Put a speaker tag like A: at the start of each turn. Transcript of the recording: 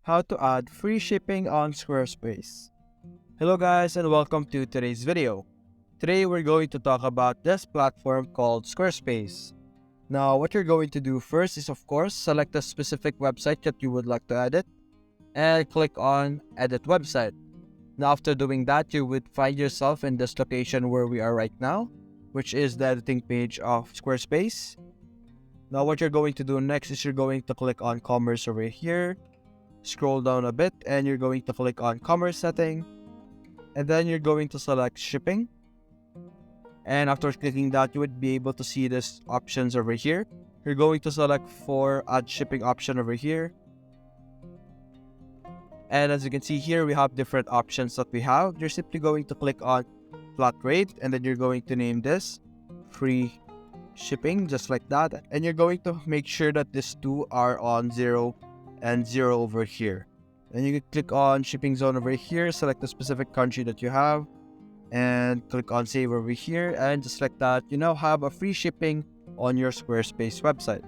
A: How to add free shipping on Squarespace. Hello guys and welcome to today's video. Today we're going to talk about this platform called Squarespace. Now what you're going to do first is of course select a specific website that you would like to edit and click on edit website. Now after doing that you would find yourself in this location where we are right now, which is the editing page of Squarespace. Now what you're going to do next is you're going to click on commerce over here. Scroll down a bit and you're going to click on commerce setting, and then you're going to select shipping, and after clicking that you would be able to see this options over here. You're going to select for add shipping option over here, and as you can see here we have different options that we have. You're simply going to click on flat rate and then you're going to name this free shipping just like that, and you're going to make sure that these two are on 0 and 0 over here. Then you can click on shipping zone over here, select the specific country that you have, and click on save over here, and just like that you now have a free shipping on your Squarespace website.